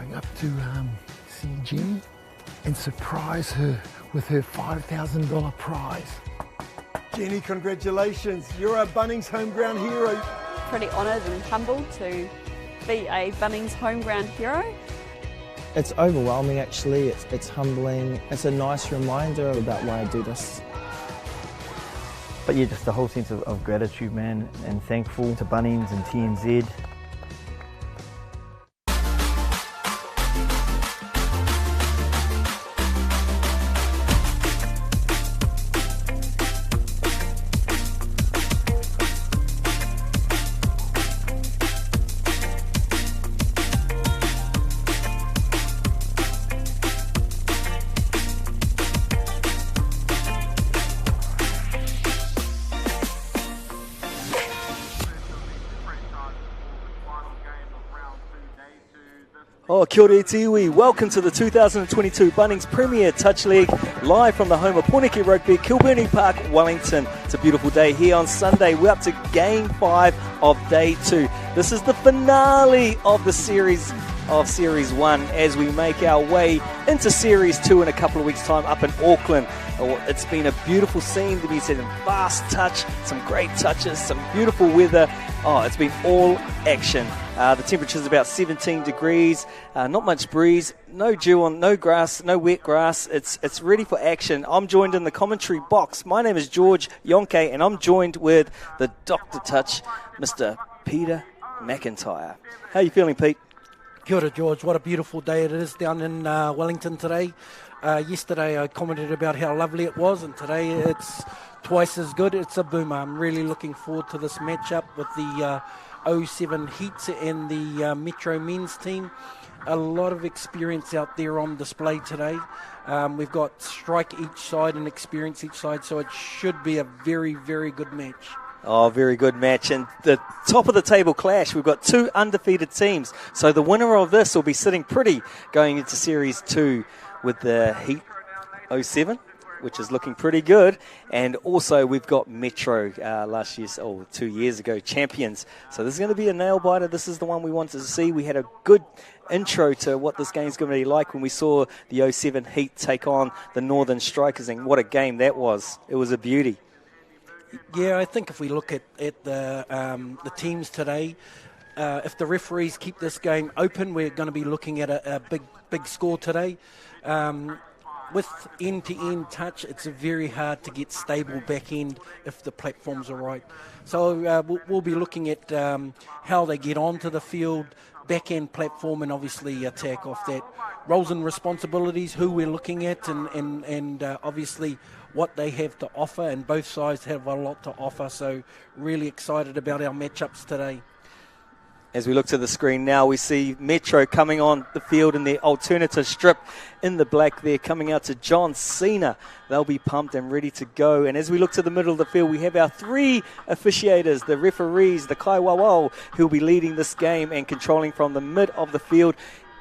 going up to see Jenny and surprise her with her $5,000 prize. Jenny, congratulations. You're a Bunnings home ground hero. Pretty honoured and humbled to be a Bunnings home ground hero. It's overwhelming actually, it's humbling. It's a nice reminder about why I do this. But yeah, just the whole sense of gratitude, man, and thankful to Bunnings and TNZ. Oh, kia ora te iwi. Welcome to the 2022 Bunnings Premier Touch League, live from the home of Poineke Rugby, Kilbirnie Park, Wellington. It's a beautiful day here on Sunday. We're up to Game 5 of Day 2. This is the finale of the series of Series 1 as we make our way into Series 2 in a couple of weeks' time up in Auckland. It's been a beautiful scene to be seen, fast touch, some great touches, some beautiful weather. Oh, it's been all action. The temperature's about 17 degrees, not much breeze, no dew on, no grass, no wet grass. It's ready for action. I'm joined in the commentary box. My name is George Yonke, and I'm joined with the Dr. Touch, Mr. Peter McIntyre. How are you feeling, Pete? Kia ora, George. What a beautiful day it is down in Wellington today. Yesterday I commented about how lovely it was, and today it's twice as good. It's a boomer. I'm really looking forward to this matchup with the 07 Heats and the Metro men's team. A lot of experience out there on display today. We've got strike each side and experience each side, so it should be a very, very good match. Oh, very good match. And the top of the table clash, we've got two undefeated teams. So the winner of this will be sitting pretty going into Series 2 with the Heat 07, which is looking pretty good. And also we've got Metro, 2 years ago, champions. So this is going to be a nail-biter. This is the one we wanted to see. We had a good intro to what this game's going to be like when we saw the 07 Heat take on the Northern Strikers, and what a game that was. It was a beauty. Yeah, I think if we look at the teams today, if the referees keep this game open, we're going to be looking at a big score today. With end-to-end touch, it's very hard to get stable back end if the platforms are right. So we'll be looking at how they get onto the field, back end platform, and obviously attack off that. Roles and responsibilities, who we're looking at, and obviously what they have to offer, and both sides have a lot to offer. So really excited about our matchups today. As we look to the screen now, we see Metro coming on the field in their alternative strip in the black there, coming out to John Cena. They'll be pumped and ready to go. And as we look to the middle of the field, we have our three officiators, the referees, the Kaiwawao, who will be leading this game and controlling from the mid of the field.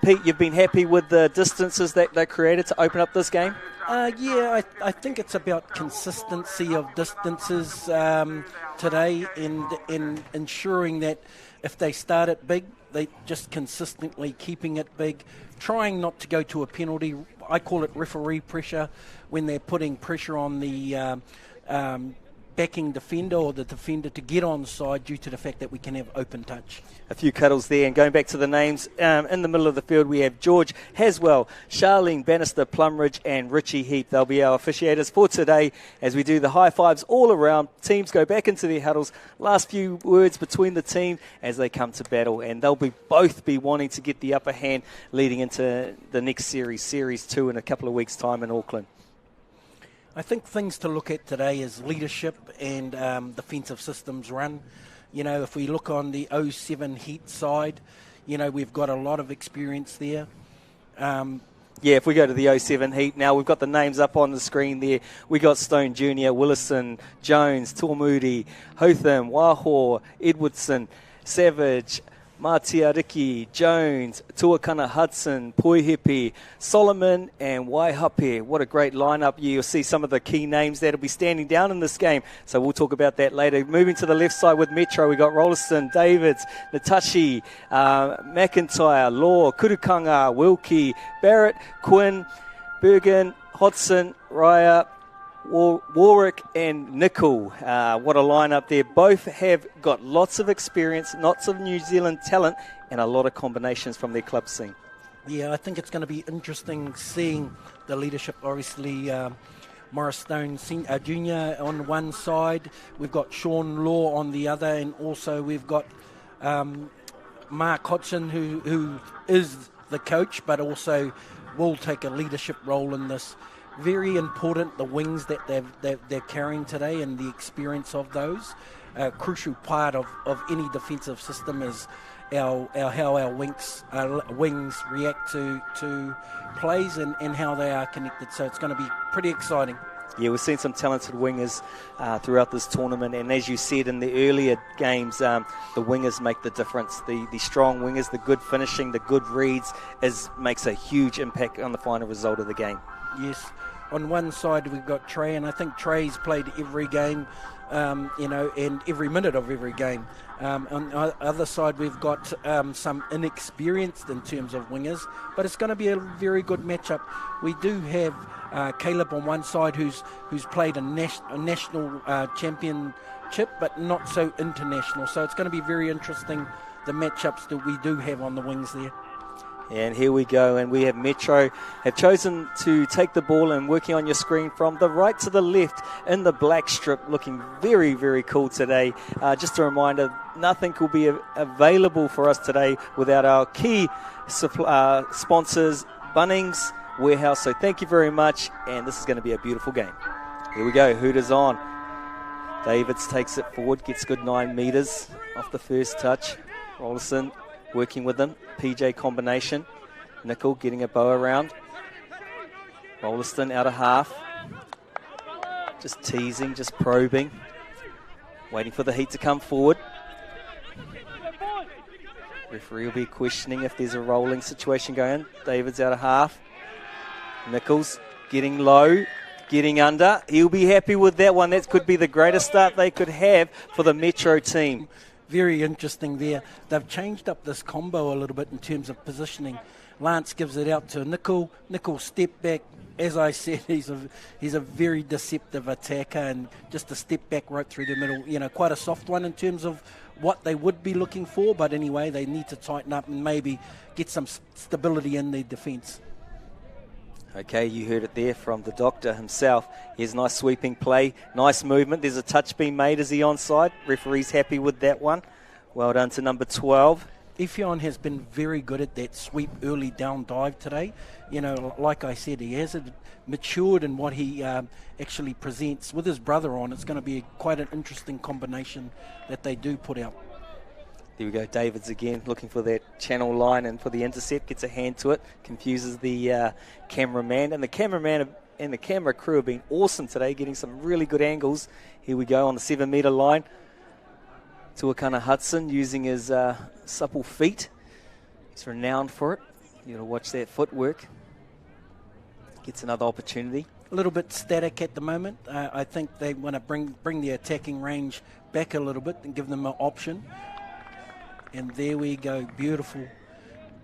Pete, you've been happy with the distances that they created to open up this game? Yeah, I think it's about consistency of distances today, and ensuring that if they start it big, they just consistently keeping it big, trying not to go to a penalty. I call it referee pressure, when they're putting pressure on the backing defender or the defender to get onside due to the fact that we can have open touch. A few cuddles there, and going back to the names, in the middle of the field we have George Haswell, Charlene Bannister Plumridge and Richie Heap. They'll be our officiators for today as we do the high fives all around. Teams go back into their huddles, last few words between the team as they come to battle, and they'll both be wanting to get the upper hand leading into the next series, Series 2, in a couple of weeks' time in Auckland. I think things to look at today is leadership and defensive systems run. You know, if we look on the 07 Heat side, you know, we've got a lot of experience there. Yeah, if we go to the 07 Heat now, we've got the names up on the screen there. We got Stone Jr., Willison, Jones, Tormudi, Hotham, Wahor, Edwardson, Savage, Matiariki, Jones, Tuakana Hudson, Puihipi, Solomon and Waihape. What a great lineup. You'll see some of the key names that'll be standing down in this game. So we'll talk about that later. Moving to the left side with Metro, we got Rolliston, Davids, Natashi, McIntyre, Law, Kurukanga, Wilkie, Barrett, Quinn, Bergen, Hodson, Raya, Warwick and Nickel. What a lineup there. Both have got lots of experience, lots of New Zealand talent and a lot of combinations from their club scene. Yeah, I think it's going to be interesting seeing the leadership. Obviously, Morris Stone Jr. on one side, we've got Sean Law on the other, and also we've got Mark Hodgson, who is the coach but also will take a leadership role in this. Very important, the wings that they're carrying today and the experience of those. A crucial part of any defensive system is how our wings react to plays and how they are connected. So it's going to be pretty exciting. Yeah, we've seen some talented wingers throughout this tournament, and as you said in the earlier games, the wingers make the difference. The strong wingers, the good finishing, the good reads makes a huge impact on the final result of the game. Yes. On one side we've got Trey, and I think Trey's played every game, and every minute of every game. On the other side we've got some inexperienced in terms of wingers, but it's going to be a very good matchup. We do have Caleb on one side who's played a national championship, but not so international. So it's going to be very interesting, the matchups that we do have on the wings there. And here we go, and we have Metro have chosen to take the ball and working on your screen from the right to the left in the black strip, looking very, very cool today. Just a reminder, nothing will be available for us today without our key sponsors, Bunnings Warehouse. So thank you very much, and this is going to be a beautiful game. Here we go, Hooters on. Davids takes it forward, gets good 9 metres off the first touch. Rollison working with them. PJ combination. Nickel getting a bow around. Rolliston out of half. Just teasing, just probing. Waiting for the heat to come forward. Referee will be questioning if there's a rolling situation going. David's out of half. Nichols getting low, getting under. He'll be happy with that one. That could be the greatest start they could have for the Metro team. Very interesting there. They've changed up this combo a little bit in terms of positioning. Lance gives it out to Nickel. Nickel step back. As I said, he's a very deceptive attacker, and just a step back right through the middle. Quite a soft one in terms of what they would be looking for. But anyway, they need to tighten up and maybe get some stability in their defence. Okay, you heard it there from the doctor himself. Here's a nice sweeping play, nice movement. There's a touch being made. Is he onside? Referee's happy with that one. Well done to number 12. Effion has been very good at that sweep early down dive today. Like I said, he has matured in what he actually presents with his brother on. It's going to be quite an interesting combination that they do put out. There we go, Davids again, looking for that channel line and for the intercept, gets a hand to it, confuses the cameraman. And the cameraman and the camera crew have been awesome today, getting some really good angles. Here we go on the 7 metre line. Tuakana Hudson using his supple feet. He's renowned for it. You got to watch that footwork. Gets another opportunity. A little bit static at the moment. I think they want to bring the attacking range back a little bit and give them an option. And there we go, beautiful,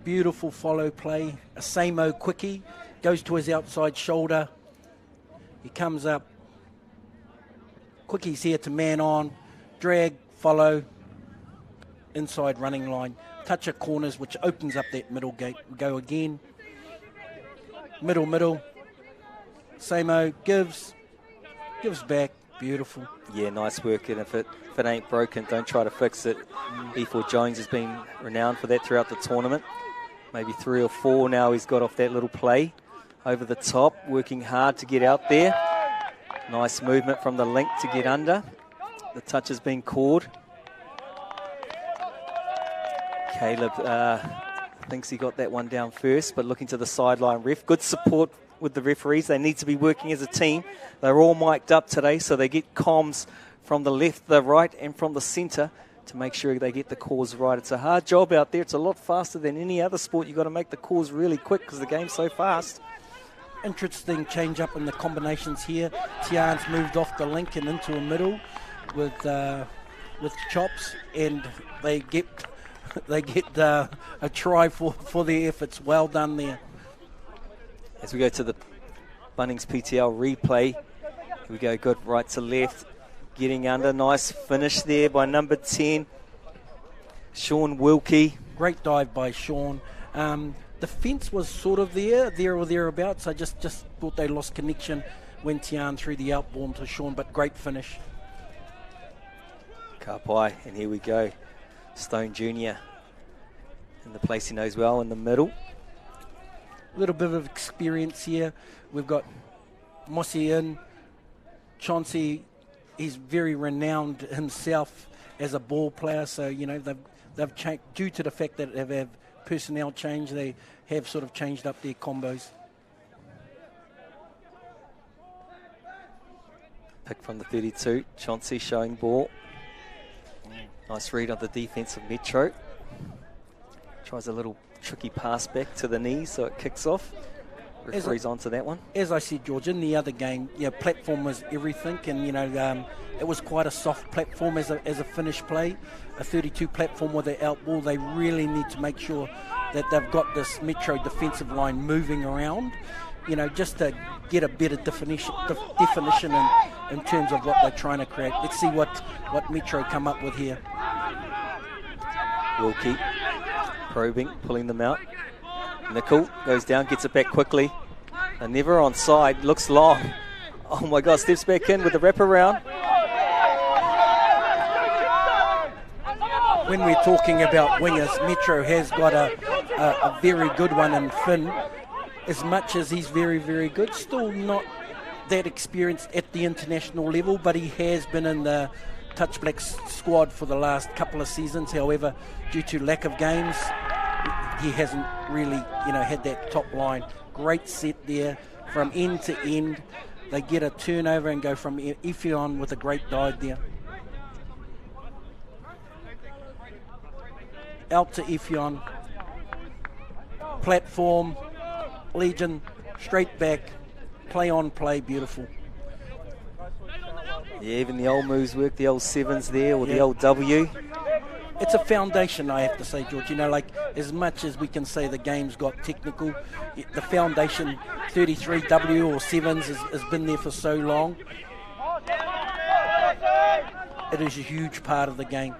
beautiful follow play. A Samo quickie, goes to his outside shoulder. He comes up. Quickie's here to man on, drag, follow, inside running line. Touch of corners, which opens up that middle gate. Go again. Middle. Samo gives back. Beautiful. Yeah, nice work. And if it ain't broken, don't try to fix it. E4 Jones has been renowned for that throughout the tournament. Maybe 3 or 4 now he's got off that little play. Over the top, working hard to get out there. Nice movement from the link to get under. The touch has been called. Caleb thinks he got that one down first, but looking to the sideline ref. Good support with the referees. They need to be working as a team. They're all mic'd up today, so they get comms from the left, the right, and from the centre to make sure they get the calls right. It's a hard job out there. It's a lot faster than any other sport. You've got to make the calls really quick because the game's so fast. Interesting change up in the combinations here. Tian's moved off the link and into a middle with chops, and they get a try for their efforts. Well done there. As we go to the Bunnings PTL replay, here we go, good right to left, getting under, nice finish there by number 10, Sean Wilkie. Great dive by Sean. The fence was sort of there or thereabouts. I just thought they lost connection when Tian threw the outboard to Sean, but great finish. Kapai, and here we go, Stone Jr. in the place he knows well in the middle. A little bit of experience here. We've got Mossy in. Chauncey, he's very renowned himself as a ball player, so they've changed due to the fact that they've had personnel change. They have sort of changed up their combos. Pick from the 32, Chauncey showing ball. Nice read on the defense of Metro. Tries a little tricky pass back to the knees, so it kicks off. Referee's onto that one. As I said, George, in the other game, platform was everything, and it was quite a soft platform as a finish play. A 32 platform with the out ball. They really need to make sure that they've got this Metro defensive line moving around, just to get a better definition in terms of what they're trying to create. Let's see what Metro come up with here. Wilkie probing, pulling them out. Nickel goes down, gets it back quickly. And never onside, looks long. Oh my God, steps back in with the wraparound. When we're talking about wingers, Metro has got a very good one in Finn. As much as he's very, very good, still not that experienced at the international level, but he has been in the Touch Black squad for the last couple of seasons. However, due to lack of games, he hasn't really, had that top line. Great set there from end to end. They get a turnover and go from Ephion with a great dive there. Out to Ephion. Platform. Legion. Straight back. Play on play. Beautiful. Yeah, even the old moves work, the old sevens there, or the old W. It's a foundation, I have to say, George. As much as we can say the game's got technical, the foundation, 33W or sevens, has been there for so long. It is a huge part of the game.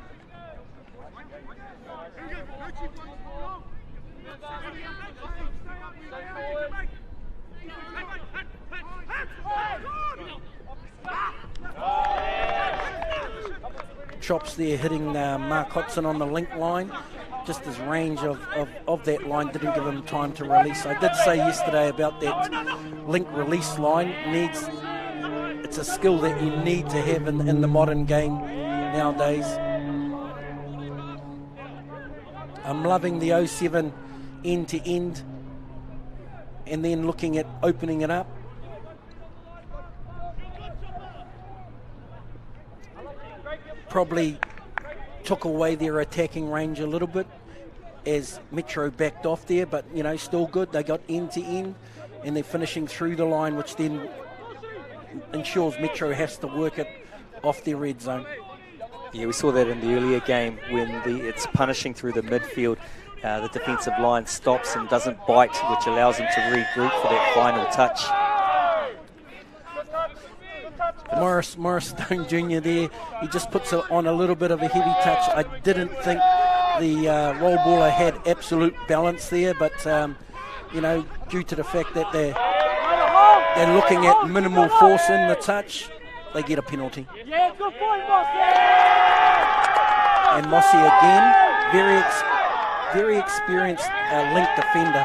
Chops there hitting Mark Hodson on the link line. Just his range of that line didn't give him time to release. I did say yesterday about that link release line. It's a skill that you need to have in the modern game nowadays. I'm loving the 07 end to end and then looking at opening it up. Probably took away their attacking range a little bit as Metro backed off there, but still good. They got end to end and they're finishing through the line, which then ensures Metro has to work it off their red zone. Yeah, we saw that in the earlier game when it's punishing through the midfield. The defensive line stops and doesn't bite, which allows them to regroup for that final touch. Morris Stone Jr. there, he just puts it on a little bit of a heavy touch. I didn't think the roll baller had absolute balance there, but due to the fact that they're looking at minimal force in the touch, they get a penalty. Yeah, good point, Mossy! And Mossy again, very experienced link defender.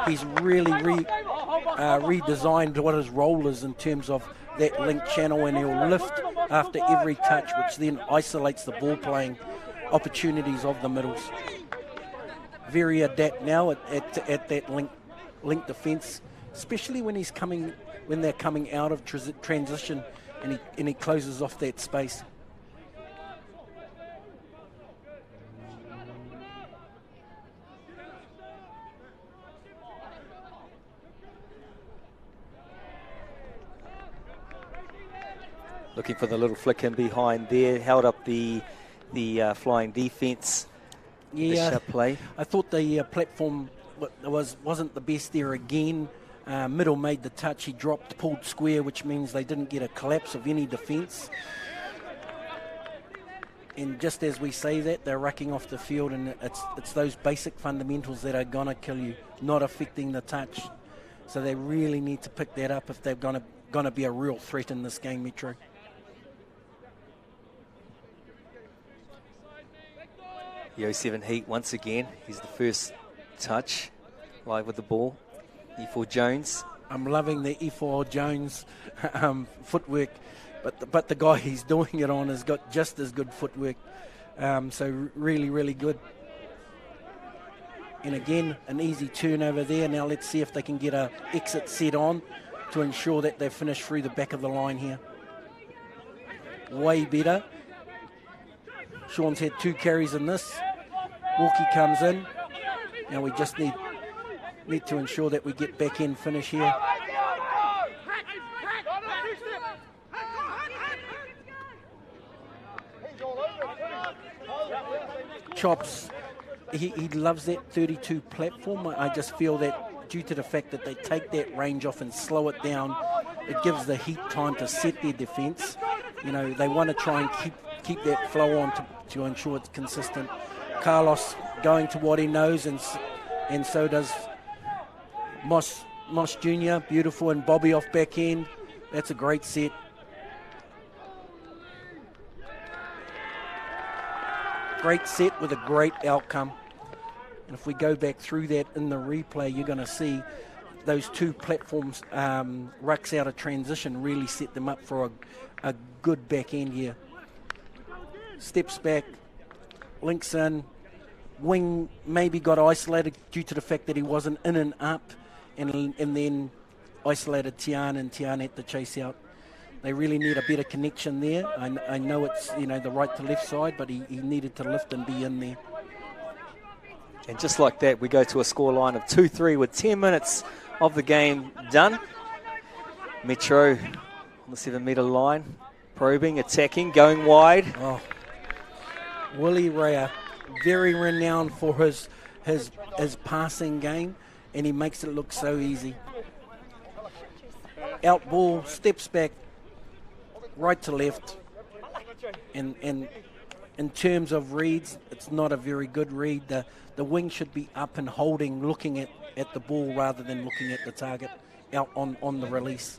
He's really redesigned what his role is in terms of that link channel, and he'll lift after every touch, which then isolates the ball playing opportunities of the middles. Very adept now at that link defence, especially when they're coming out of transition, and he closes off that space. Looking for the little flick in behind there. Held up the flying defence. Yeah, play. I thought the platform wasn't the best there again. Middle made the touch. He dropped, pulled square, which means they didn't get a collapse of any defence. And just as we say that, they're rucking off the field, and it's those basic fundamentals that are going to kill you, not affecting the touch. So they really need to pick that up if they're going to be a real threat in this game, Metro. The 07 Heat once again. He's the first touch, live with the ball. E4 Jones. I'm loving the E4 Jones footwork, but the guy he's doing it on has got just as good footwork. So really, really good. And again, an easy turnover there. Now let's see if they can get a exit set on to ensure that they finish through the back of the line here. Way better. Sean's had 2 carries in this. Walkie comes in. Now we just need to ensure that we get back in finish here. Chops, he loves that 32 platform. I just feel that due to the fact that they take that range off and slow it down, it gives the Heat time to set their defence. You know, they want to try and keep that flow on to ensure it's consistent. Carlos going to what he knows, and so does Moss Jr., beautiful, and Bobby off back end. That's a great set. Great set with a great outcome. And if we go back through that in the replay, you're going to see those 2 platforms, rucks out of transition, really set them up for a good back end here. Steps back, links in. Wing maybe got isolated due to the fact that he wasn't in and up, and then isolated Tian, and Tian had to chase out. They really need a better connection there. I know it's the right to left side, but he needed to lift and be in there. And just like that, we go to a scoreline of 2-3 with 10 minutes of the game done. Metro on the 7-metre line, probing, attacking, going wide. Oh, Willie Rea, very renowned for his passing game, and he makes it look so easy. Out ball, steps back, right to left, and in terms of reads, it's not a very good read. The wing should be up and holding, looking at the ball rather than looking at the target out on the release.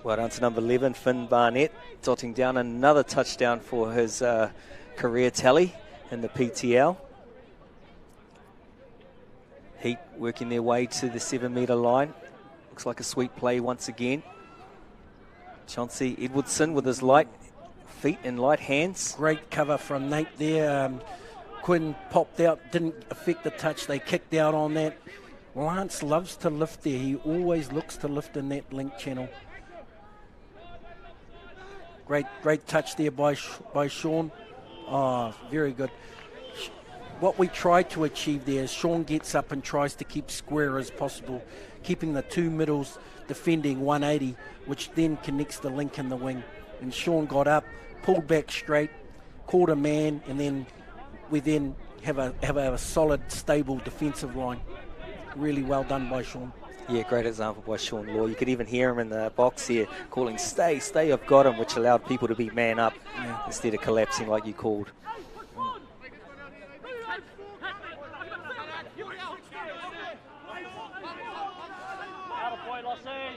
Well done to number 11, Finn Barnett, jotting down another touchdown for his career tally in the PTL. Heat working their way to the 7-metre line. Looks like a sweet play once again. Chauncey Edwardson with his light feet and light hands. Great cover from Nate there. Quinn popped out, didn't affect the touch. They kicked out on that. Lance loves to lift there. He always looks to lift in that link channel. Great touch there by Sean. Oh, very good. What we try to achieve there is Sean gets up and tries to keep square as possible, keeping the 2 middles defending 180, which then connects the link in the wing. And Sean got up, pulled back straight, called a man, and then we have a solid, stable defensive line. Really well done by Sean. Yeah, great example by Sean Law. You could even hear him in the box here calling, stay, I've got him, which allowed people to be man up instead of collapsing like you called.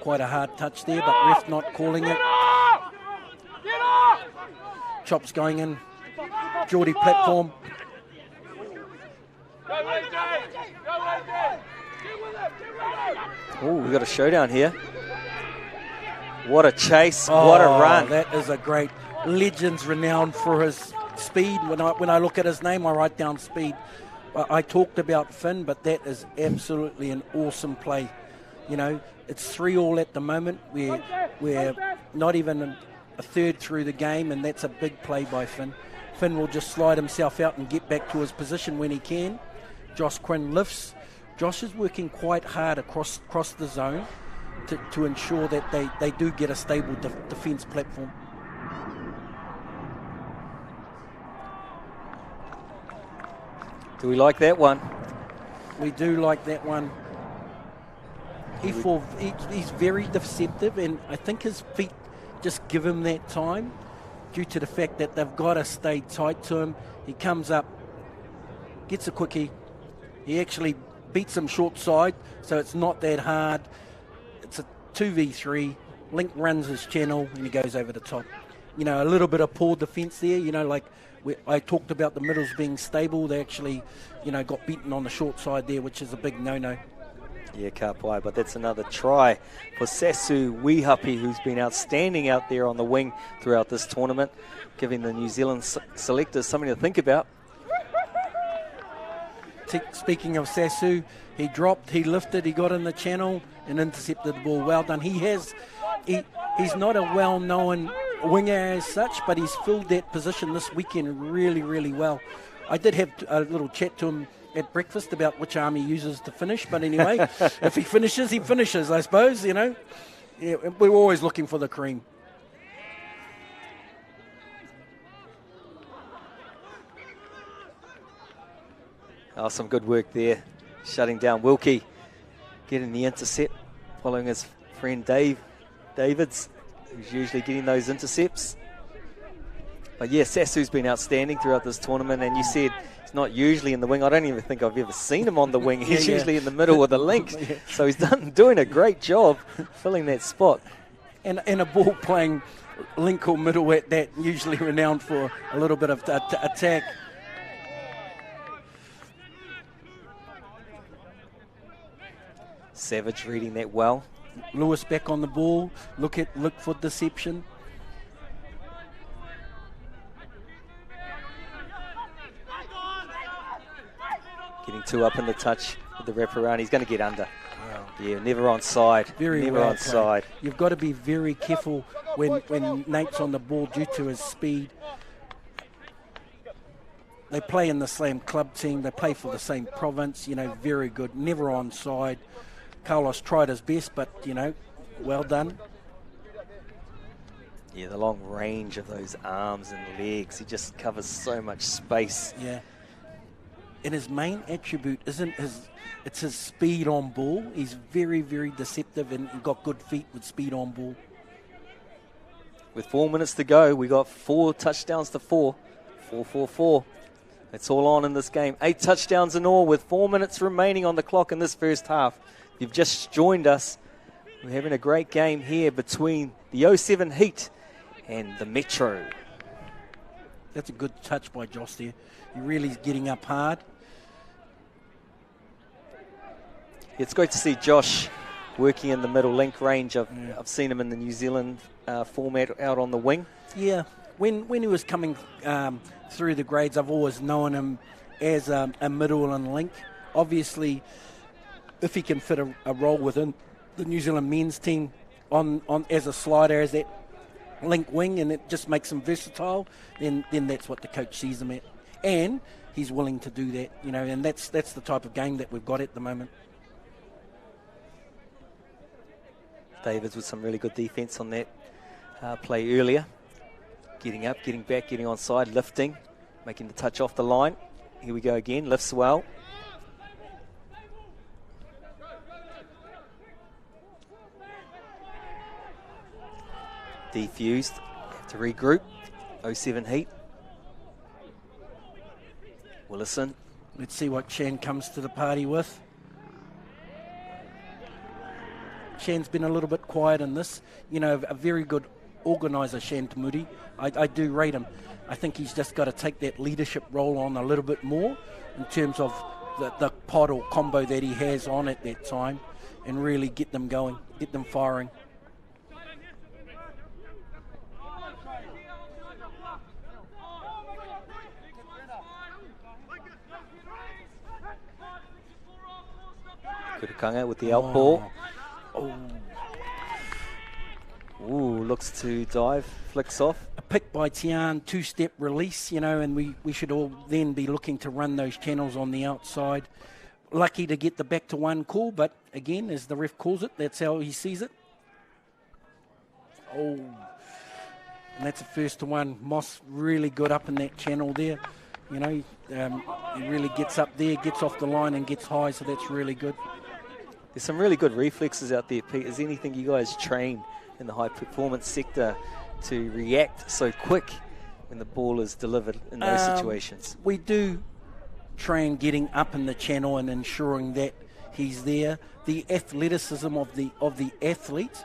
Quite a hard touch there, but ref not calling it. Chops going in. Geordie platform. Oh, we've got a showdown here. What a chase, what a run. That is a great. Legends renowned for his speed. When I look at his name, I write down speed. I talked about Finn, but that is absolutely an awesome play. You know, it's 3-3 at the moment. We're not even a third through the game, and that's a big play by Finn. Finn will just slide himself out and get back to his position when he can. Josh Quinn lifts. Josh is working quite hard across the zone, to ensure that they do get a stable defence platform. Do we like that one? We do like that one. He's very deceptive, and I think his feet just give him that time due to the fact that they've got to stay tight to him. He comes up, gets a quickie. He actually beats him short side, so it's not that hard. It's a 2v3. Link runs his channel, and he goes over the top. You know, a little bit of poor defence there, you know, like I talked about the middles being stable. They actually, you know, got beaten on the short side there, which is a big no-no. Yeah, Kapai, but that's another try for Sasu Wihapi, who's been outstanding out there on the wing throughout this tournament, giving the New Zealand selectors something to think about. Speaking of Sasu, he dropped, he lifted, he got in the channel and intercepted the ball. Well done. He's not a well-known winger as such, but he's filled that position this weekend really, really well. I did have a little chat to him at breakfast about which arm he uses to finish, but anyway, if he finishes, I suppose, you know. Yeah, we're always looking for the cream. Oh, some good work there, shutting down Wilkie, getting the intercept, following his friend Davids, who's usually getting those intercepts. But yeah, Sasu's been outstanding throughout this tournament, and you said he's not usually in the wing. I don't even think I've ever seen him on the wing. He's usually in the middle of the link. So he's doing a great job filling that spot. And a ball playing link or middle at that, usually renowned for a little bit of attack. Savage reading that well. Lewis back on the ball. Look for deception. Getting two up in the touch with the wraparound. He's going to get under. Wow. Yeah, never onside. Never well onside. You've got to be very careful when Nate's on the ball due to his speed. They play in the same club team. They play for the same province. You know, very good. Never onside. Carlos tried his best, but, you know, well done. Yeah, the long range of those arms and legs. He just covers so much space. Yeah. And his main attribute it's his speed on ball. He's very, very deceptive and got good feet with speed on ball. With 4 minutes to go, we got 4 touchdowns to 4. 4-4-4. It's all on in this game. 8 touchdowns in all with 4 minutes remaining on the clock in this first half. If you've just joined us, we're having a great game here between the 07 Heat and the Metro. That's a good touch by Josh there. He really is getting up hard. It's great to see Josh working in the middle link range. I've seen him in the New Zealand format out on the wing. Yeah, when he was coming through the grades, I've always known him as a middle and link. Obviously, if he can fit a role within the New Zealand men's team on as a slider, as that link wing, and it just makes him versatile, then that's what the coach sees him at. And he's willing to do that, you know, and that's the type of game that we've got at the moment. Davids with some really good defence on that play earlier. Getting up, getting back, getting onside, lifting, making the touch off the line. Here we go again, lifts well. Defused, have to regroup. 07 Heat. Willison. Let's see what Shan comes to the party with. Shan's been a little bit quiet in this. You know, a very good organiser, Shan Tamuri. I do rate him. I think he's just got to take that leadership role on a little bit more in terms of the pod or combo that he has on at that time and really get them going, get them firing. Kutukanga with the out ball. Ooh, looks to dive, flicks off. A pick by Tian, 2-step release, you know, and we should all then be looking to run those channels on the outside. lucky to get the back to one call, but again, as the ref calls it, that's how he sees it. Oh, and that's a first to one. Moss really good up in that channel there. You know, he really gets up there, gets off the line and gets high, so that's really good. There's some really good reflexes out there, Pete. Is there anything you guys train in the high performance sector to react so quick when the ball is delivered in those situations? We do train getting up in the channel and ensuring that he's there. The athleticism of the athlete,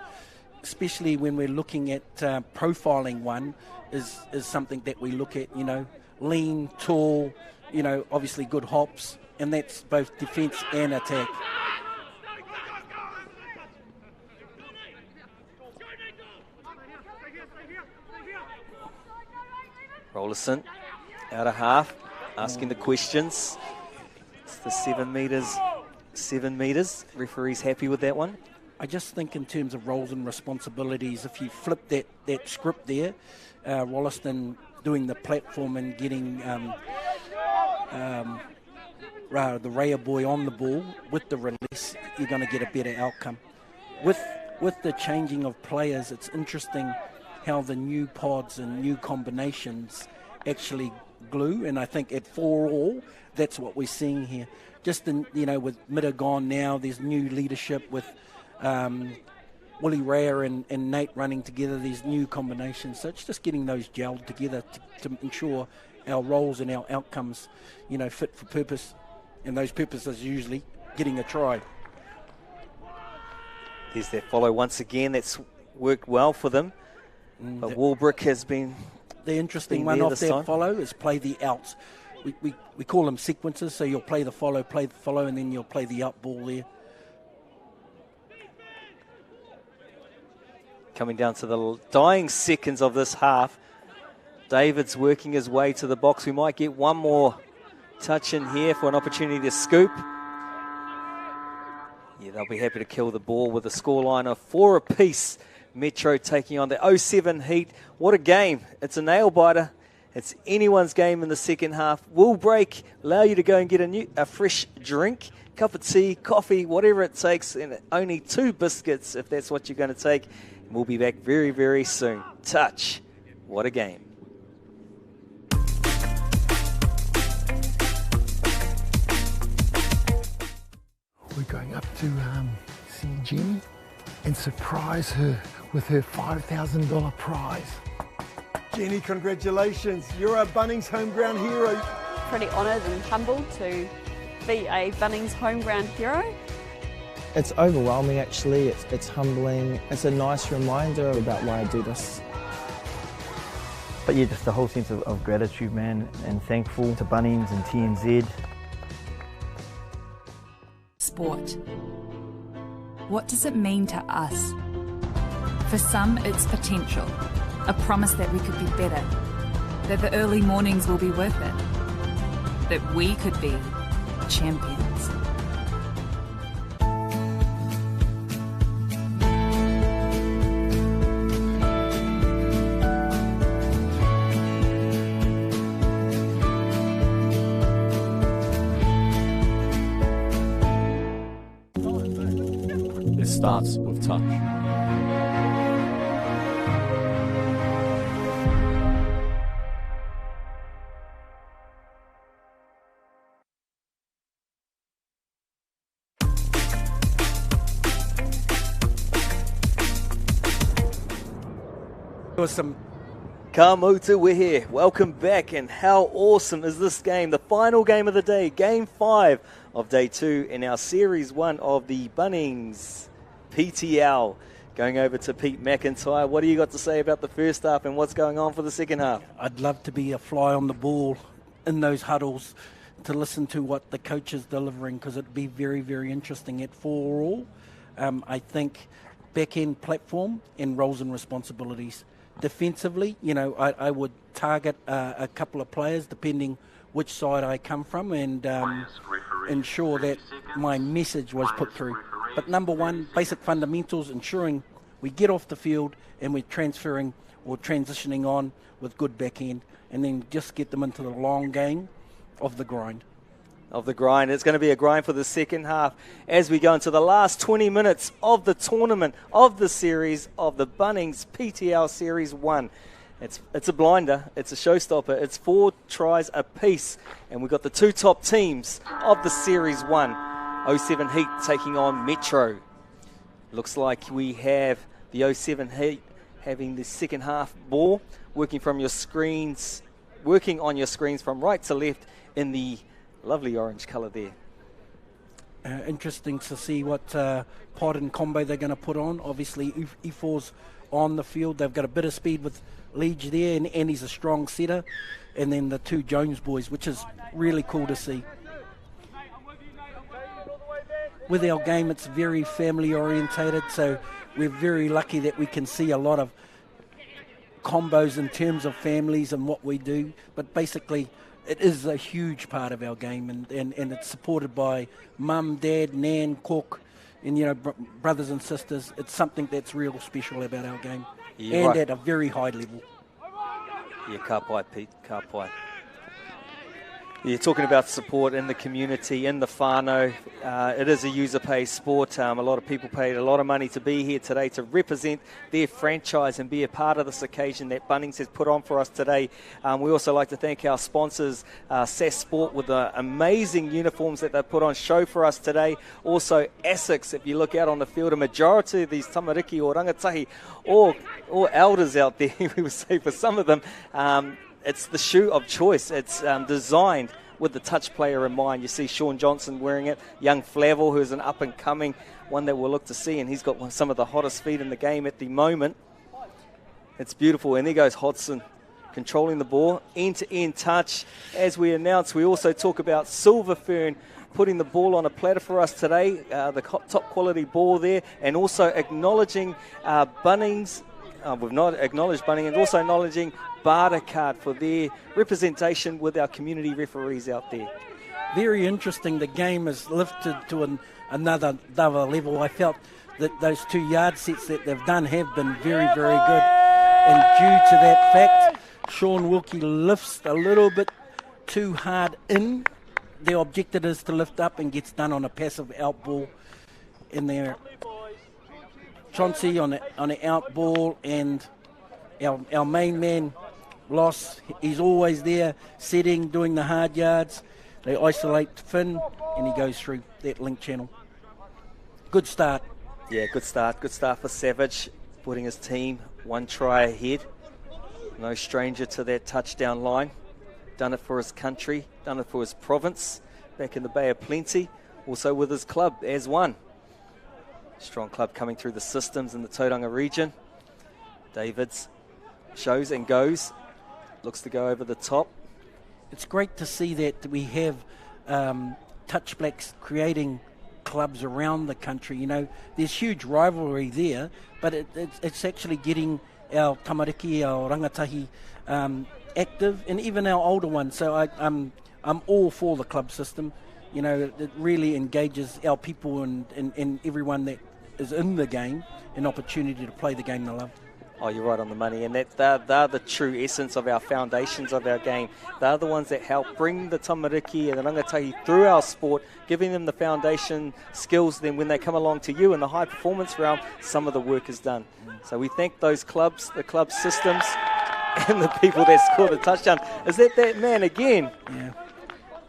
especially when we're looking at profiling one, is something that we look at, you know, lean, tall, you know, obviously good hops, and that's both defence and attack. Rollerson out of half, asking the questions. It's the 7 metres. 7 metres. Referee's happy with that one. I just think in terms of roles and responsibilities, if you flip that script there, Wollaston doing the platform and getting the Raya boy on the ball with the release, you're going to get a better outcome. With the changing of players, it's interesting how the new pods and new combinations actually glue, and I think at 4-all, that's what we're seeing here. Just in, you know, with Midder gone now, there's new leadership with Willie Raya and Nate running together. There's new combinations, so it's just getting those gelled together to ensure our roles and our outcomes, you know, fit for purpose, and those purposes usually getting a try. There's that follow once again. That's worked well for them. But Walbrook has been the interesting one off that follow is play the outs. We call them sequences, so you'll play the follow, and then you'll play the out ball there. Coming down to the dying seconds of this half. David's working his way to the box. We might get one more touch in here for an opportunity to scoop. Yeah, they'll be happy to kill the ball with a scoreline of 4 apiece. Metro taking on the 07 Heat. What a game. It's a nail-biter. It's anyone's game in the second half. Will break, allow you to go and get a fresh drink, cup of tea, coffee, whatever it takes, and only 2 biscuits if that's what you're going to take. And we'll be back very, very soon. Touch. What a game. We're going up to see Jenny and surprise her with her $5,000 prize. Jenny, congratulations. You're a Bunnings home ground hero. Pretty honoured and humbled to be a Bunnings home ground hero. It's overwhelming actually, it's humbling. It's a nice reminder about why I do this. But yeah, just the whole sense of gratitude, man, and thankful to Bunnings and TNZ. Sport. What does it mean to us? For some, it's potential, a promise that we could be better, that the early mornings will be worth it, that we could be champions. It starts with touch. There was some Kamutu, we're here. Welcome back, and how awesome is this game? The final game of the day, Game 5 of Day 2 in our Series 1 of the Bunnings PTL. Going over to Pete McIntyre. What do you got to say about the first half and what's going on for the second half? I'd love to be a fly on the ball in those huddles to listen to what the coach is delivering, because it'd be very, very interesting at 4-all. I think back-end platform and roles and responsibilities. Defensively, you know, I would target a couple of players depending which side I come from, and ensure that my message was put through. But number one, basic fundamentals, ensuring we get off the field and we're transferring or transitioning on with good back end, and then just get them into the long game of the grind. of the grind. It's going to be a grind for the second half as we go into the last 20 minutes of the tournament, of the series, of the Bunnings PTL Series 1. It's a blinder, it's a showstopper, it's 4 tries apiece, and we've got the 2 top teams of the Series 1. 07 Heat taking on Metro. Looks like we have the 07 Heat having the second half ball, working on your screens from right to left in the lovely orange colour there. Interesting to see what pod and combo they're going to put on. Obviously, E4's on the field. They've got a bit of speed with Leach there, and he's a strong setter. And then the 2 Jones boys, which is really cool to see. With our game, it's very family orientated, so we're very lucky that we can see a lot of combos in terms of families and what we do. But basically, it is a huge part of our game, and it's supported by mum, dad, nan, cook, and brothers and sisters. It's something that's real special about our game, and right, at a very high level. Yeah, ka pai, Pete, ka pai. You're talking about support in the community, in the whānau. It is a user-pay sport. A lot of people paid a lot of money to be here today to represent their franchise and be a part of this occasion that Bunnings has put on for us today. We also like to thank our sponsors, SAS Sport, with the amazing uniforms that they've put on show for us today. Also, ASICS, if you look out on the field, a majority of these tamariki or rangatahi or elders out there, we would say for some of them, it's the shoe of choice. It's designed with the touch player in mind. You see Sean Johnson wearing it, young Flavel, who's an up-and-coming one that we'll look to see, and he's got some of the hottest feet in the game at the moment. It's beautiful, and there goes Hodson controlling the ball, end-to-end touch. As we announced, we also talk about Silver Fern putting the ball on a platter for us today, the top-quality ball there, and also acknowledging Bunnings. We've not acknowledged Bunnings, and also acknowledging Barter Card for their representation with our community referees out there. Very interesting. The game is lifted to another level. I felt that those 2 yard sets that they've done have been very, very good. And due to that fact, Sean Wilkie lifts a little bit too hard in. The objective is to lift up and gets done on a passive out ball in there. Chauncey on the out ball, and our main man, Loss, he's always there, setting, doing the hard yards. They isolate Finn, and he goes through that link channel. Good start. Yeah, good start. Good start for Savage, putting his team 1 try ahead. No stranger to that touchdown line. Done it for his country, done it for his province, back in the Bay of Plenty, also with his club as one. Strong club coming through the systems in the Tauranga region. Davids shows and goes. Looks to go over the top. It's great to see that we have Touch Blacks creating clubs around the country. There's huge rivalry there, but it's actually getting our tamariki, our rangatahi active, and even our older ones. So I'm all for the club system. It really engages our people and everyone that is in the game an opportunity to play the game they love. Oh, you're right on the money, and they're the true essence of our foundations of our game. They're the ones that help bring the tamariki and the rangatahi through our sport, giving them the foundation skills. Then when they come along to you in the high performance realm, some of the work is done. So we thank those clubs, the club systems, and the people that scored the touchdown. Is that man again? Yeah.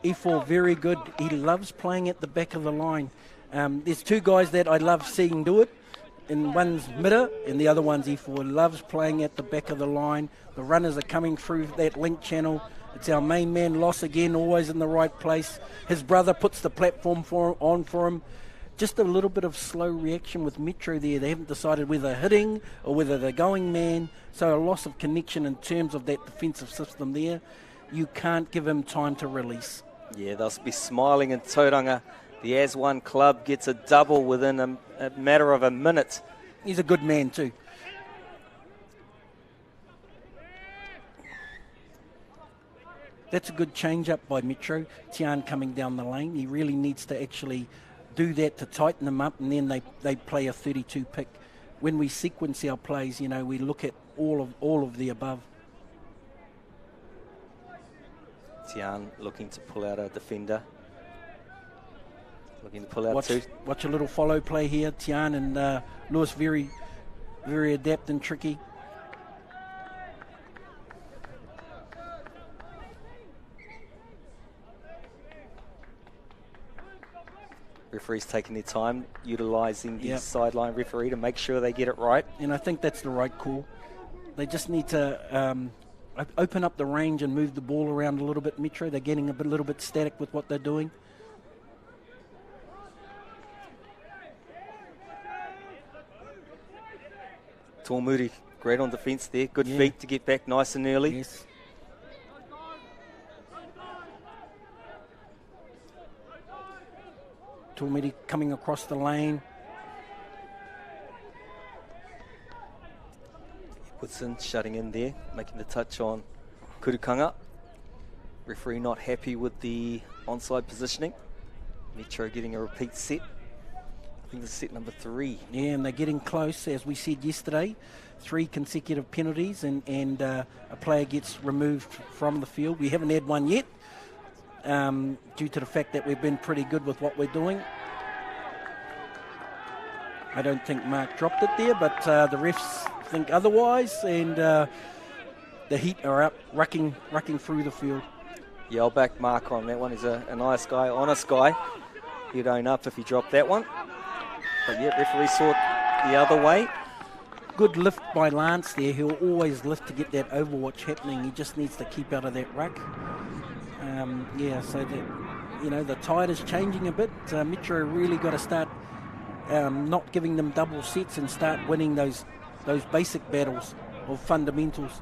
E4 very good. He loves playing at the back of the line. There's 2 guys that I love seeing do it. And one's Mitter and the other one's E4. Loves playing at the back of the line. The runners are coming through that link channel. It's our main man, Loss, again, always in the right place. His brother puts the platform on for him. Just a little bit of slow reaction with Metro there. They haven't decided whether they're hitting or whether they're going man. So a loss of connection in terms of that defensive system there. You can't give him time to release. Yeah, they'll be smiling in Tauranga. The As One club gets a double within a matter of a minute. He's a good man too. That's a good change up by Metro. Tian coming down the lane. He really needs to actually do that to tighten them up, and then they play a 32 pick. When we sequence our plays, we look at all of the above. Tian looking to pull out a defender. Looking to pull out two. Watch a little follow play here. Tian and Lewis very, very adept and tricky. Referees taking their time, utilising the sideline referee to make sure they get it right. And I think that's the right call. They just need to open up the range and move the ball around a little bit, Metro. They're getting a little bit static with what they're doing. Tormuri, great on defence there. Good feet to get back nice and early. Yes. Tormuri coming across the lane. Woodson shutting in there, making the touch on Kurukanga. Referee not happy with the onside positioning. Metro getting a repeat set. I think this is set number 3. Yeah, and they're getting close, as we said yesterday. 3 consecutive penalties and a player gets removed from the field. We haven't had one yet, due to the fact that we've been pretty good with what we're doing. I don't think Mark dropped it there, but the refs think otherwise, and the Heat are up, rucking through the field. Yeah, I'll back Mark on that one. He's a nice guy, honest guy. He'd own up if he dropped that one. But yeah, referee saw it the other way. Good lift by Lance there. He'll always lift to get that overwatch happening. He just needs to keep out of that ruck. So that, the tide is changing a bit. Metro really got to start not giving them double sets and start winning those basic battles of fundamentals.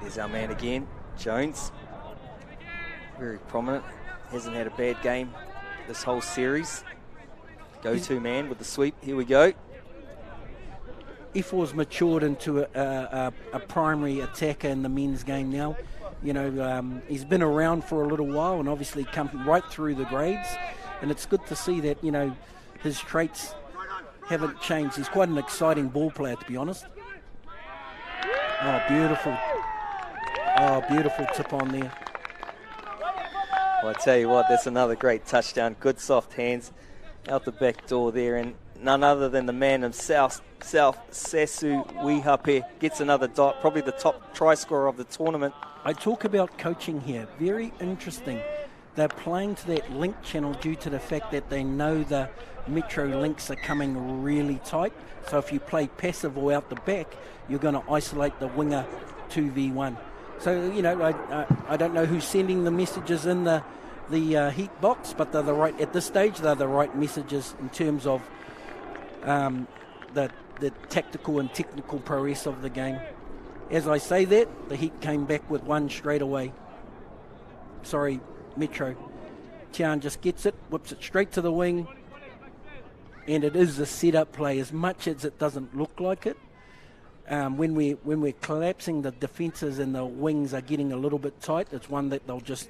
There's our man again, Jones. Very prominent. Hasn't had a bad game this whole series. Go-to man with the sweep. Here we go. Ifor's matured into a primary attacker in the men's game now. He's been around for a little while and obviously come right through the grades. And it's good to see that, his traits haven't changed. He's quite an exciting ball player, to be honest. Oh, beautiful. Oh, beautiful tip on there. Well, I tell you what, that's another great touchdown. Good soft hands out the back door there. And none other than the man himself, Sasu Wihape, gets another dot, probably the top try scorer of the tournament. I talk about coaching here. Very interesting. They're playing to that link channel due to the fact that they know the Metro links are coming really tight. So if you play passive or out the back, you're going to isolate the winger 2v1. So, I don't know who's sending the messages in the Heat box, but they're the right, at this stage, they're the right messages in terms of the tactical and technical prowess of the game. As I say that, the Heat came back with one straight away. Sorry, Metro. Tian just gets it, whips it straight to the wing, and it is a set-up play as much as it doesn't look like it. When we're collapsing, the defences and the wings are getting a little bit tight. It's one that they'll just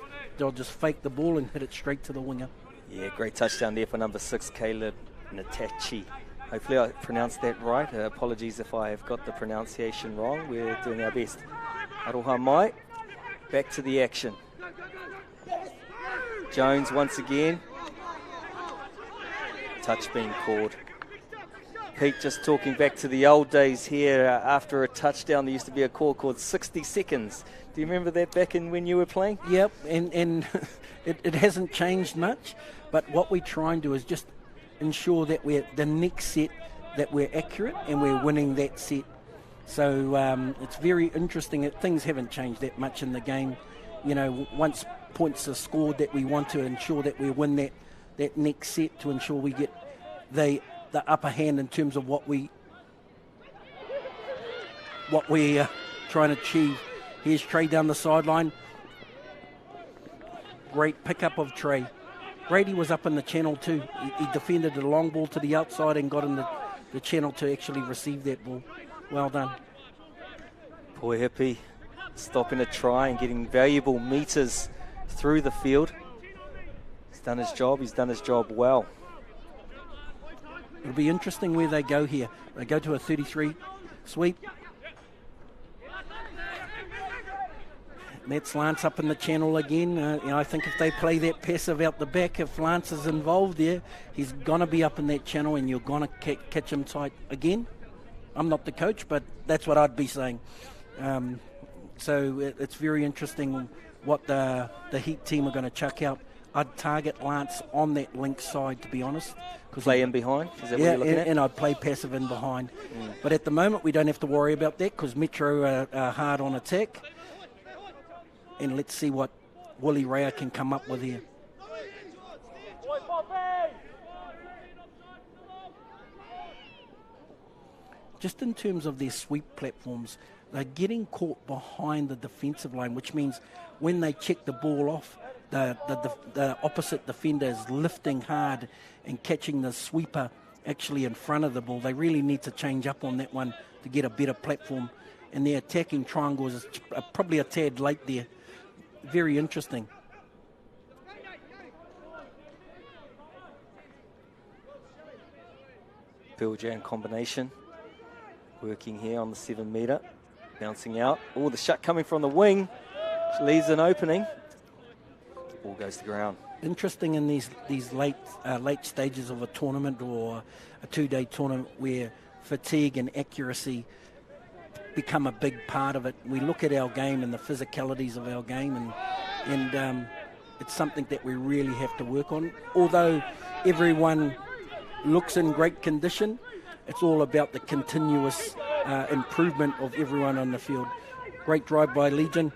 fake the ball and hit it straight to the winger. Yeah, great touchdown there for number 6, Caleb Natachi. Hopefully I pronounced that right. Apologies if I have got the pronunciation wrong. We're doing our best. Aroha Mai, back to the action. Jones once again. Touch being called. Pete just talking back to the old days here. After a touchdown, there used to be a call called 60 seconds. Do you remember that back in when you were playing? Yep, and it hasn't changed much. But what we try and do is just ensure that we're the next set that we're accurate and we're winning that set. So it's very interesting that things haven't changed that much in the game. Once points are scored, that we want to ensure that we win that next set to ensure we get the upper hand in terms of what we trying to achieve. Here's Trey down the sideline. Great pickup of Trey. Brady was up in the channel too. He defended the long ball to the outside and got in the channel to actually receive that ball. Well done. Poor Hippie stopping a try and getting valuable metres through the field. He's done his job. He's done his job well. It'll be interesting where they go here. They go to a 33 sweep. That's Lance up in the channel again. I think if they play that passive out the back, if Lance is involved there, he's going to be up in that channel and you're going to catch him tight again. I'm not the coach, but that's what I'd be saying. So it's very interesting what the Heat team are going to chuck out. I'd target Lance on that link side, to be honest. Play in behind? Is that what you're looking at? And I'd play passive in behind. But at the moment, we don't have to worry about that because Metro are hard on attack. And let's see what Willie Rea can come up with here. Just in terms of their sweep platforms, they're getting caught behind the defensive line, which means when they check the ball off, the opposite defender is lifting hard and catching the sweeper actually in front of the ball. They really need to change up on that one to get a better platform. And their attacking triangles is probably a tad late there. Very interesting. Bill Jan combination. Working here on the 7 metre. Bouncing out. Oh, the shot coming from the wing. Which leaves an opening. Ball goes to ground. Interesting in these late stages of a tournament or a 2-day tournament where fatigue and accuracy become a big part of it. We look at our game and the physicalities of our game, and it's something that we really have to work on. Although everyone looks in great condition, it's all about the continuous improvement of everyone on the field. Great drive by Legion.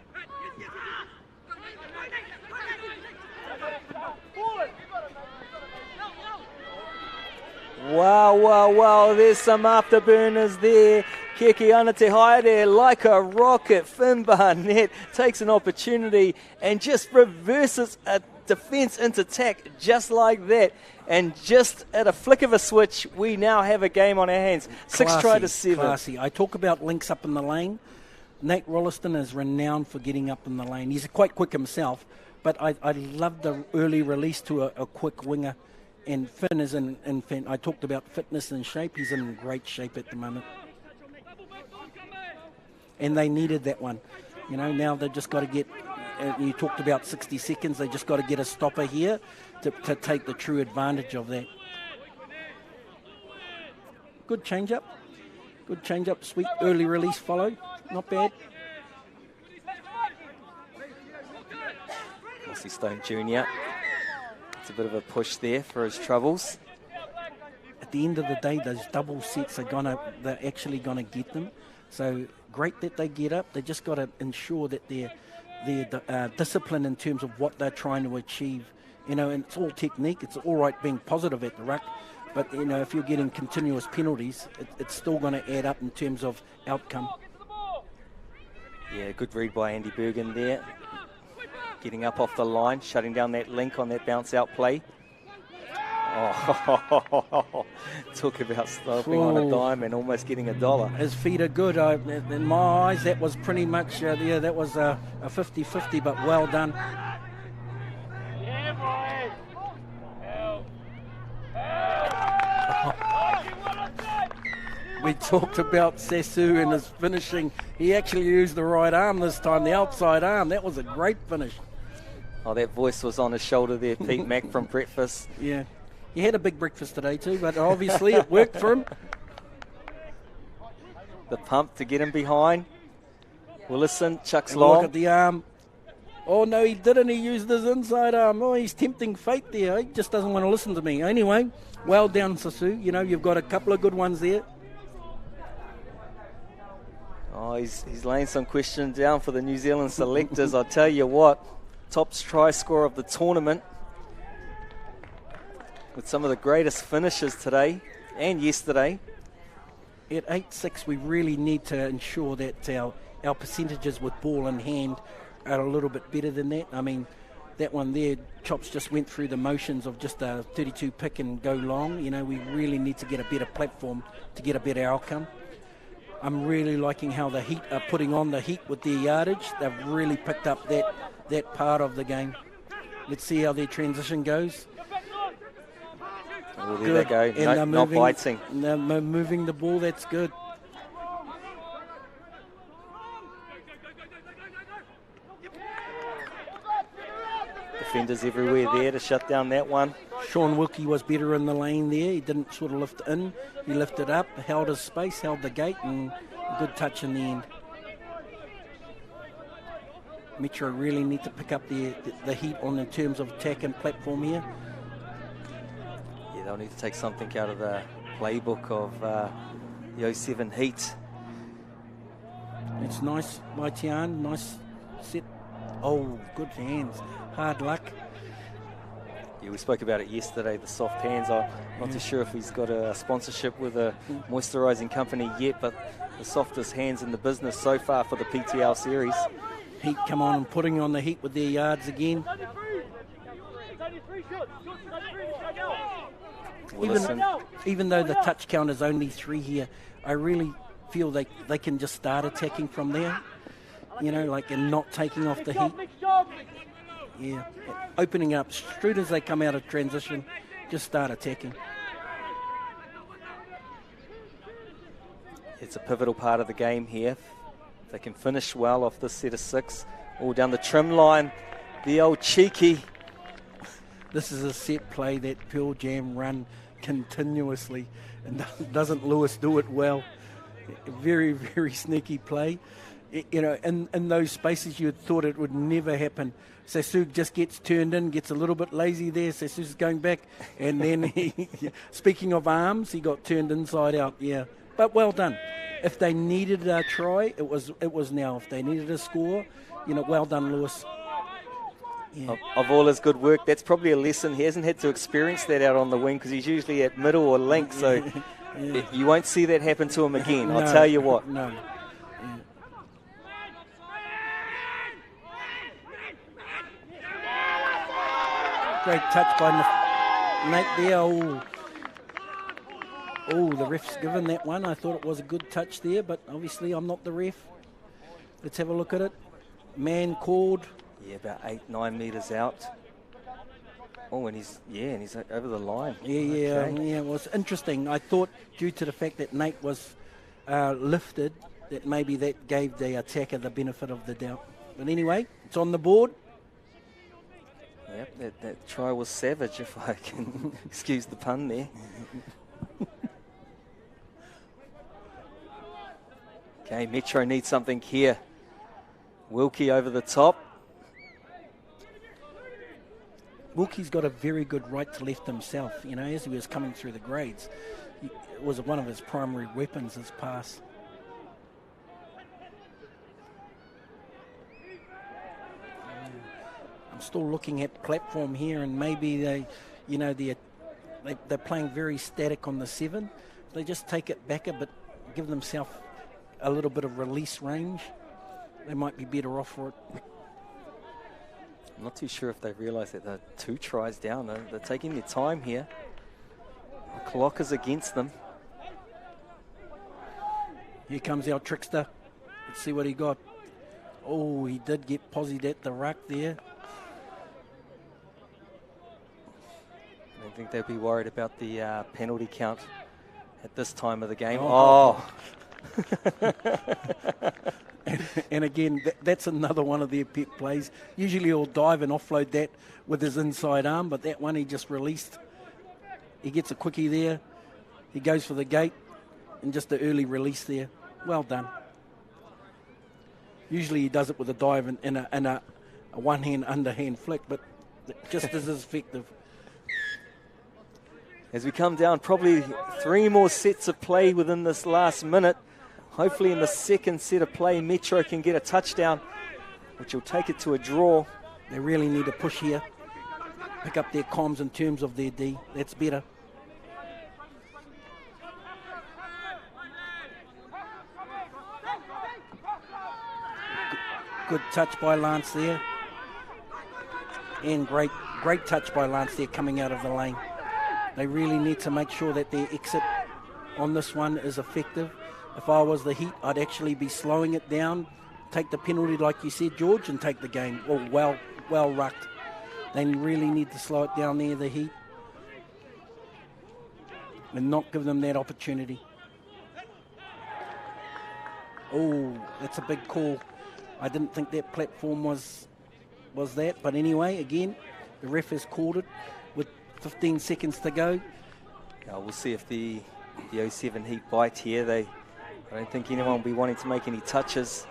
Wow, there's some afterburners there. Kekiana Te Haere, like a rocket. Finn Barnett takes an opportunity and just reverses a defence into attack just like that. And just at a flick of a switch, we now have a game on our hands. 6-7. Classy. I talk about links up in the lane. Nate Rolliston is renowned for getting up in the lane. He's quite quick himself, but I love the early release to a quick winger. And Finn is in I talked about fitness and shape. He's in great shape at the moment. And they needed that one. Now they've just got to get, you talked about 60 seconds, they just got to get a stopper here to take the true advantage of that. Good change-up. Sweet early release follow. Not bad. Mossy Stone Jr. It's a bit of a push there for his troubles. At the end of the day, those double sets they're actually gonna get them. So great that they get up. They just got to ensure that they're disciplined in terms of what they're trying to achieve. And it's all technique. It's all right being positive at the ruck, but if you're getting continuous penalties, it's still going to add up in terms of outcome. Yeah, good read by Andy Bergen there. Getting up off the line, shutting down that link on that bounce out play. Oh, talk about stopping on a dime and almost getting $1. His feet are good. In my eyes, that was pretty much, that was a 50-50, but well done. We talked about Sasu and his finishing. He actually used the right arm this time, the outside arm. That was a great finish. Oh, that voice was on his shoulder there, Pete Mack from breakfast. Yeah. He had a big breakfast today too, but obviously it worked for him. The pump to get him behind. Willison chucks And long. look at the arm. Oh, no, he didn't. He used his inside arm. Oh, he's tempting fate there. He just doesn't want to listen to me. Anyway, well done, Sasu. You've got a couple of good ones there. Oh, he's laying some questions down for the New Zealand selectors. I'll tell you what, top try scorer of the tournament with some of the greatest finishes today and yesterday. At 8-6, we really need to ensure that our percentages with ball in hand are a little bit better than that. I mean, that one there, Chops just went through the motions of just a 32 pick and go long. We really need to get a better platform to get a better outcome. I'm really liking how the Heat are putting on the heat with their yardage. They've really picked up that part of the game. Let's see how their transition goes. Oh, there they go. And not biting. They're moving the ball. That's good. Defenders everywhere there to shut down that one. Sean Wilkie was better in the lane there. He didn't sort of lift in. He lifted up, held his space, held the gate, and a good touch in the end. Metro really need to pick up the heat on in terms of attack and platform here. Yeah, they'll need to take something out of the playbook of the 07 heat. It's nice by Tian, nice set. Oh, good hands, hard luck. Yeah, we spoke about it yesterday, the soft hands. I'm not too sure if he's got a sponsorship with a moisturising company yet, but the softest hands in the business so far for the PTL series. Heat come on and putting on the heat with their yards again. Even though the touch count is only 3 here, I really feel they can just start attacking from there, you know, like, and not taking off the heat. Yeah, opening up straight as they come out of transition, just start attacking. It's a pivotal part of the game here. If they can finish well off this set of 6, all down the trim line, the old cheeky. This is a set play that Pearl Jam run continuously, and doesn't Lewis do it well? Very, very sneaky play. You know, in those spaces you had thought it would never happen. Sasug just gets turned in, gets a little bit lazy there. Sasug's going back, and then speaking of arms, he got turned inside out. Yeah, but well done. If they needed a try, it was now. If they needed a score, you know, well done, Lewis. Yeah. Of all his good work, that's probably a lesson. He hasn't had to experience that out on the wing because he's usually at middle or link, so you won't see that happen to him again. No, I'll tell you what. No. Great touch by Nate there. Oh, the ref's given that one. I thought it was a good touch there, but obviously I'm not the ref. Let's have a look at it. Man called. Yeah, about 8-9 metres out. Oh, and he's over the line. Yeah, it was interesting. I thought due to the fact that Nate was lifted, that maybe that gave the attacker the benefit of the doubt. But anyway, it's on the board. Yep, that try was savage, if I can excuse the pun there. Okay, Metro needs something here. Wilkie over the top. Wilkie's got a very good right to left himself. You know, as he was coming through the grades, it was one of his primary weapons, his pass. I'm still looking at platform here, and maybe they're playing very static on the 7. They just take it back a bit, give themselves a little bit of release range. They might be better off for it. I'm not too sure if they realise that they're 2 tries down. They're taking their time here. The clock is against them. Here comes our trickster. Let's see what he got. Oh, he did get posied at the ruck there. I don't think they'd be worried about the penalty count at this time of the game. Oh. And again, that's another one of their pet plays. Usually he'll dive and offload that with his inside arm, but that one he just released. He gets a quickie there. He goes for the gate, and just the early release there. Well done. Usually he does it with a dive and a one-hand underhand flick, but just as effective. As we come down, probably 3 more sets of play within this last minute. Hopefully in the second set of play, Metro can get a touchdown, which will take it to a draw. They really need to push here. Pick up their comms in terms of their D. That's better. Good touch by Lance there. And great touch by Lance there coming out of the lane. They really need to make sure that their exit on this one is effective. If I was the Heat, I'd actually be slowing it down, take the penalty like you said, George, and take the game. Well rucked. They really need to slow it down there, the Heat, and not give them that opportunity. Oh, that's a big call. I didn't think that platform was that, but anyway, again, The ref has called it with 15 seconds to go. We'll see if the 07 Heat bite here. I don't think anyone will be wanting to make any touches.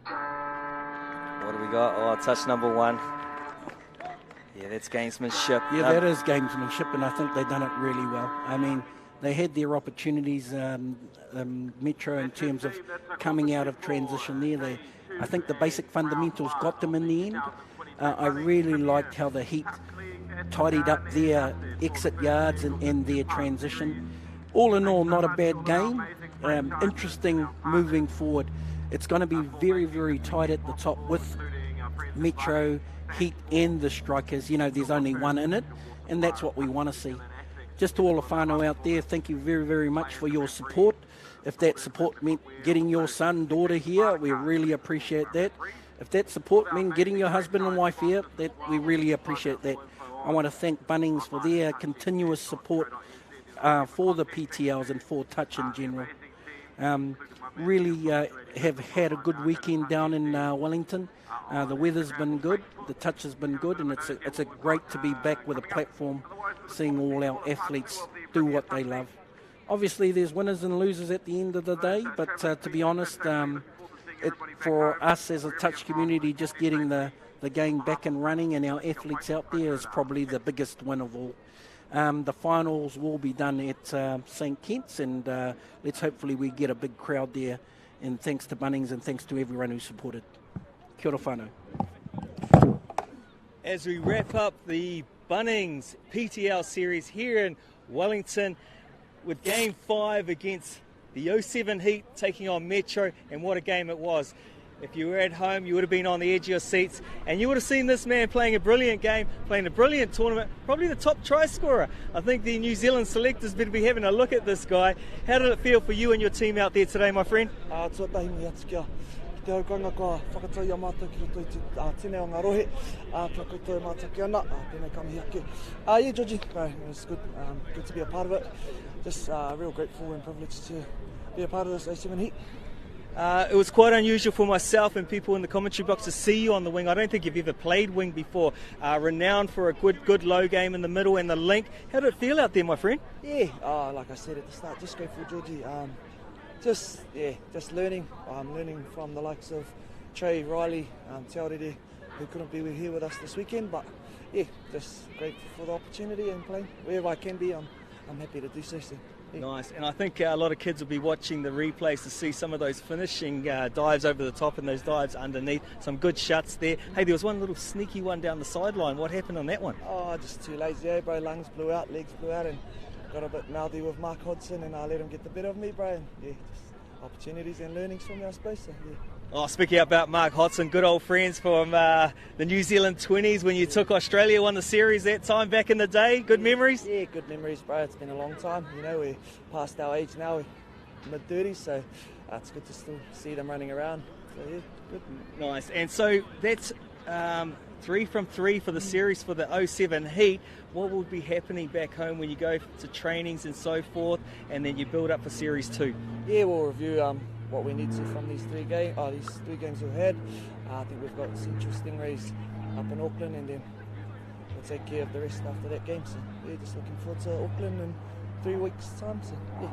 What do we got? Oh, touch number 1. Yeah, that's gamesmanship. Yeah, that is gamesmanship, and I think they've done it really well. I mean, they had their opportunities, Metro, in terms of coming out of transition there. I think the basic fundamentals got them in the end. I really liked how the Heat tidied up their exit yards and their transition. All in all, not a bad game. Interesting moving forward. It's going to be very, very tight at the top with Metro, Heat and the Strikers. You know, there's only one in it, and that's what we want to see. Just to all the whānau out there, thank you very, very much for your support. If that support meant getting your son, daughter here, we really appreciate that. If that support meant getting your husband and wife here, we really appreciate that. I want to thank Bunnings for their continuous support for the PTLs and for touch in general. Really have had a good weekend down in Wellington. The weather's been good, the touch has been good, and it's a great to be back with a platform, seeing all our athletes do what they love. Obviously, there's winners and losers at the end of the day, but to be honest, for us as a touch community, just getting the game back and running and our athletes out there is probably the biggest win of all. The finals will be done at St. Kitts, and let's hopefully we get a big crowd there. And thanks to Bunnings and thanks to everyone who supported. Kia ora whānau. As we wrap up the Bunnings PTL series here in Wellington with Game 5 against the 07 Heat taking on Metro, and what a game it was. If you were at home, you would have been on the edge of your seats, and you would have seen this man playing a brilliant game, playing a brilliant tournament, probably the top try scorer. I think the New Zealand selectors better be having a look at this guy. How did it feel for you and your team out there today, my friend? Te aukonga ko whakatau ia mātou ki roto i tēnei o ngā rohe, kia koutou mātaki ana, tēnei kami hake. Yeah, Georgie, it was good, good to be a part of it. Just real grateful and privileged to be a part of this 07 Heat. It was quite unusual for myself and people in the commentary box to see you on the wing. I don't think you've ever played wing before. Renowned for a good low game in the middle and the link. How did it feel out there, my friend? Yeah, like I said at the start, just grateful, Georgie. Just learning. Learning from the likes of Trey, Riley, Te Aorere, who couldn't be here with us this weekend. But yeah, just grateful for the opportunity and playing wherever I can be. I'm happy to do so. Yeah. Nice, and I think a lot of kids will be watching the replays to see some of those finishing dives over the top and those dives underneath. Some good shots there. Hey, there was one little sneaky one down the sideline. What happened on that one? Oh, just too lazy, bro. Lungs blew out, legs blew out, and got a bit mouthy with Mark Hodson, and I let him get the better of me, bro. And yeah, just opportunities and learnings from me, I suppose. So, yeah. Oh, speaking about Mark Hodson, good old friends from the New Zealand 20s when you took Australia, won the series that time back in the day. Good memories? Yeah, good memories, bro. It's been a long time. You know, we're past our age now, we're mid-30s, so it's good to still see them running around. So, yeah, good. Nice. And so that's 3 from 3 for the series for the 07 Heat. What will be happening back home when you go to trainings and so forth, and then you build up for Series 2? Yeah, we'll review what we need to from these three games we've had. I think we've got Central Stingrays up in Auckland, and then we'll take care of the rest after that game. So yeah, just looking forward to Auckland in 3 weeks' time. So yeah.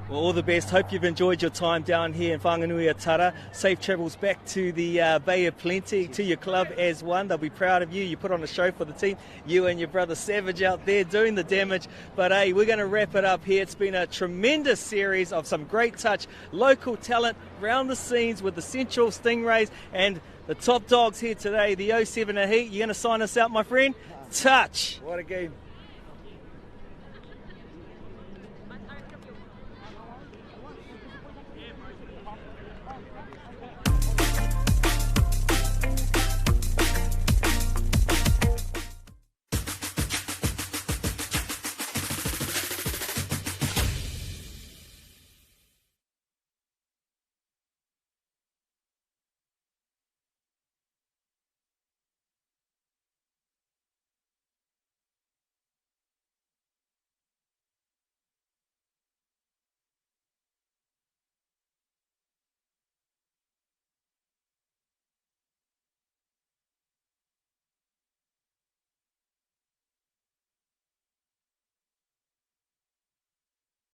Well, all the best. Hope you've enjoyed your time down here in Whanganui-a-Tara. Safe travels back to the Bay of Plenty, to your club as one. They'll be proud of you. You put on a show for the team. You and your brother Savage out there doing the damage. But hey, we're going to wrap it up here. It's been a tremendous series of some great touch, local talent around the scenes with the Central Stingrays and the top dogs here today, the 07 Heat. You're going to sign us out, my friend? Touch. What a game.